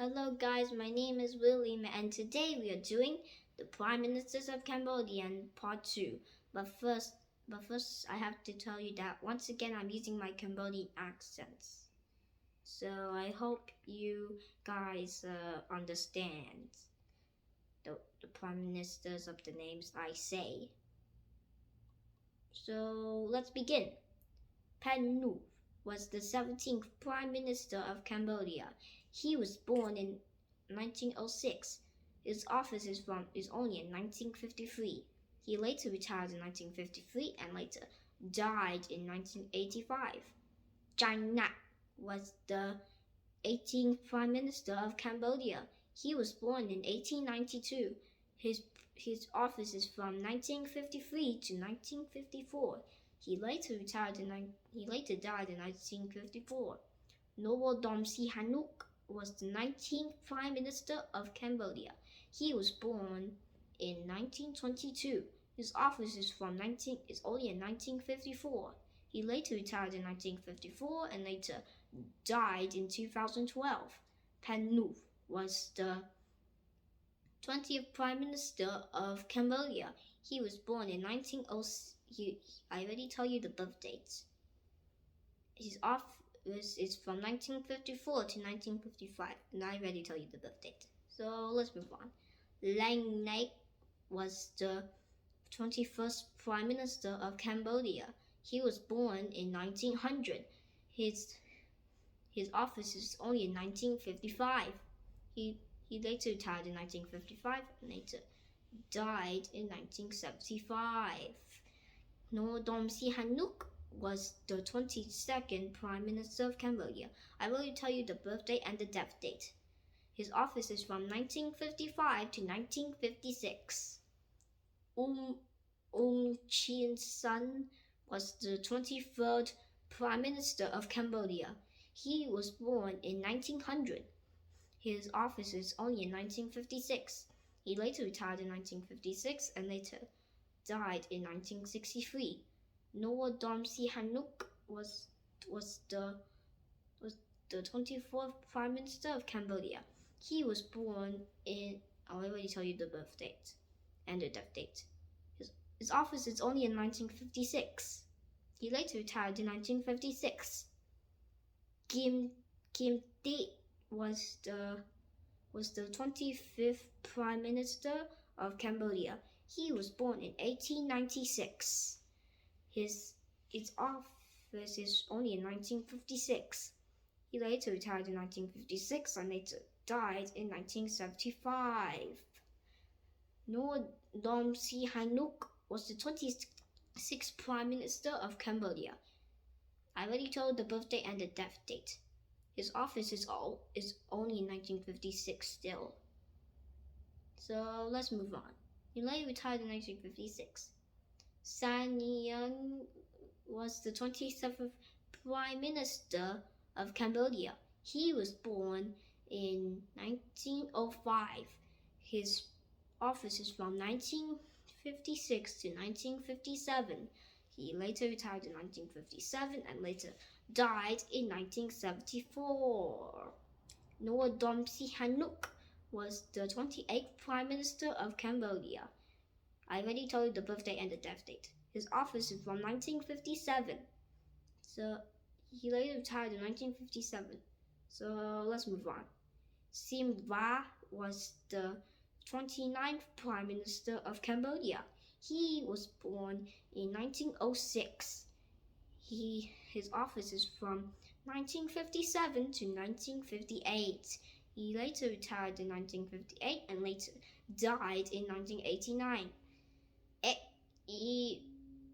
Hello guys, my name is William and today we are doing the Prime Ministers of Cambodia part 2. But first I have to tell you that once again I'm using my Cambodian accents. So I hope you guys understand the Prime Ministers of the names I say. So let's begin. Pen Nu was the 17th Prime Minister of Cambodia. He was born in 1906. His office is only in 1953. He later retired in 1953 and later died in 1985. Chang Nhat was the 18th Prime Minister of Cambodia. He was born in 1892. His office is from 1953 to 1954. He later died in 1954. Norodom Sihanouk was the 19th Prime Minister of Cambodia. He was born in 1922. His office is only in 1954. He later retired in 1954 and later died in 2012. Pen Nu was the 20th Prime Minister of Cambodia. He was born in 1906. I already tell you the birth dates. His office is from 1954 to 1955, and I already tell you the birth date. So let's move on. Lang Nhat was the 21st Prime Minister of Cambodia. He was born in 1900. His office is only in 1955. He later retired in 1955 and later died in 1975. Norodom Sihanouk was the 22nd Prime Minister of Cambodia. I will tell you the birth date and the death date. His office is from 1955 to 1956. Chien Sun was the 23rd Prime Minister of Cambodia. He was born in 1900. His office is only in 1956. He later retired in 1956 and later died in 1963. Norodom Sihanouk was the 24th Prime Minister of Cambodia. He was born in, I'll already tell you the birth date and the death date. His office is only in 1956. He later retired in 1956. Kim Thi was the 25th Prime Minister of Cambodia. He was born in 1896. His office is only in 1956. He later retired in 1956 and later died in 1975. Norodom Sihanouk was the 26th Prime Minister of Cambodia. I already told the birth date and the death date. His office is only in 1956 still. So let's move on. He later retired in 1956. San Nhan was the 27th Prime Minister of Cambodia. He was born in 1905. His office is from 1956 to 1957. He later retired in 1957 and later died in 1974. Norodom Sihanouk was the 28th Prime Minister of Cambodia. I already told you the birth date and the death date. His office is from 1957. So he later retired in 1957. So let's move on. Sim Va was the 29th Prime Minister of Cambodia. He was born in 1906. His office is from 1957 to 1958. He later retired in 1958 and later died in 1989.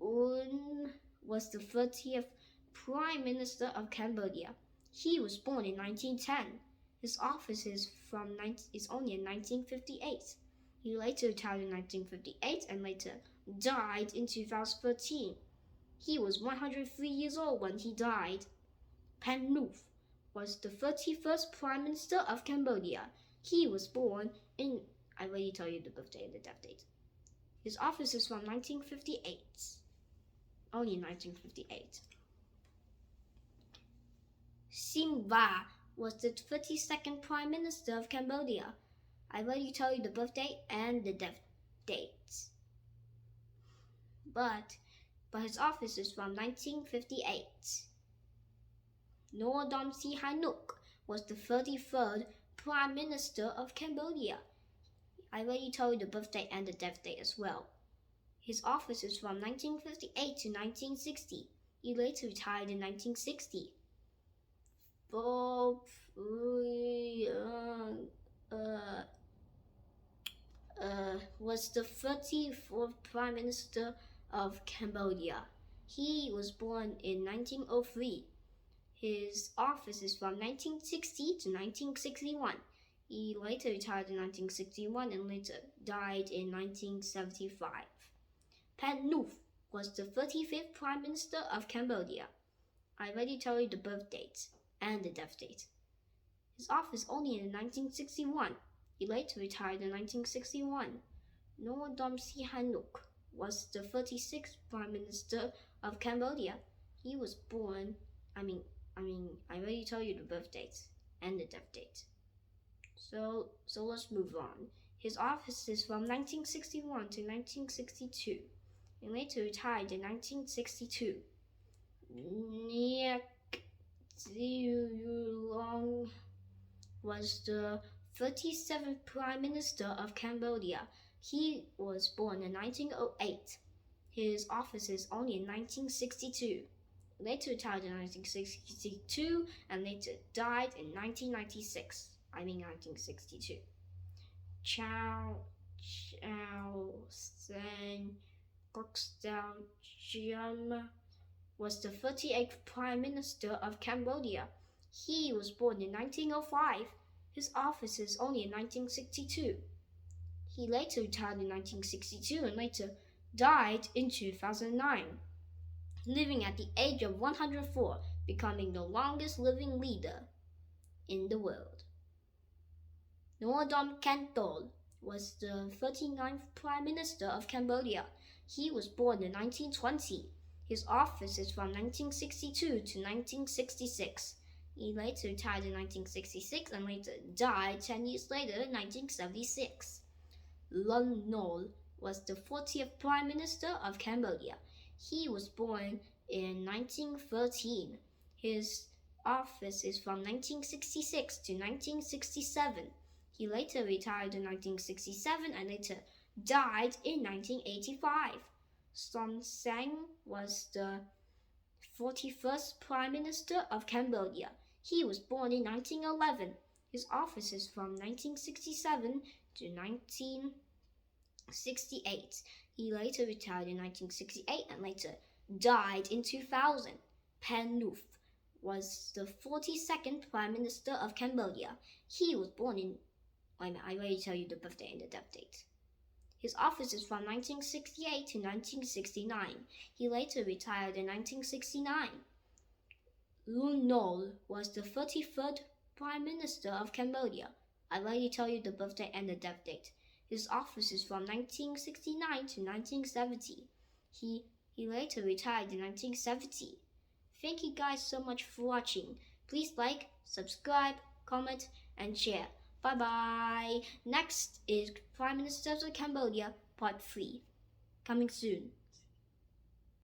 Un was the 30th Prime Minister of Cambodia. He was born in 1910. His office is only in 1958. He later retired in 1958 and later died in 2013. He was 103 years old when he died. Pen Nu was the 31st Prime Minister of Cambodia. He was born in, I already told you the birthday and the death date. His office is from 1958. Only 1958. Sim Va was the 32nd Prime Minister of Cambodia. I already told you the birthday and the death dates. But his office is from 1958. Norodom Sihanouk was the 33rd Prime Minister of Cambodia. I already told you the birthday and the death date as well. His office is from 1958 to 1960. He later retired in 1960. Was the 34th Prime Minister of Cambodia. He was born in 1903. His office is from 1960 to 1961. He later retired in 1961 and later died in 1975. Pan Nuth was the 35th Prime Minister of Cambodia. I already told you the birth date and the death date. His office only in 1961. He later retired in 1961. Norodom Sihanouk was the 36th Prime Minister of Cambodia. He was born, I already told you the birth date and the death date. So let's move on. His office is from 1961 to 1962, and later retired in 1962. Niak Long was the 37th Prime Minister of Cambodia. He was born in 1908. His office is only in 1962. Later retired in 1962 and later died in 1962. Chow Sen Gokstao Chiem was the 38th Prime Minister of Cambodia. He was born in 1905. His office is only in 1962. He later retired in 1962 and later died in 2009, living at the age of 104, becoming the longest living leader in the world. Norodom Kentol was the 39th Prime Minister of Cambodia. He was born in 1920. His office is from 1962 to 1966. He later retired in 1966 and later died 10 years later in 1976. Lon Nol was the 40th Prime Minister of Cambodia. He was born in 1913. His office is from 1966 to 1967. He later retired in 1967 and later died in 1985. Son Sang was the 41st Prime Minister of Cambodia. He was born in 1911. His office is from 1967 to 1968. He later retired in 1968 and later died in 2000. Pan Nuth was the 42nd Prime Minister of Cambodia. He was born in... I already tell you the birthday and the death date. His office is from 1968 to 1969. He later retired in 1969. Lun Nol was the 33rd Prime Minister of Cambodia. I already tell you the birthday and the death date. His office is from 1969 to 1970. He later retired in 1970. Thank you guys so much for watching. Please like, subscribe, comment, and share. Bye bye. Next is Prime Ministers of Cambodia Part 3. Coming soon.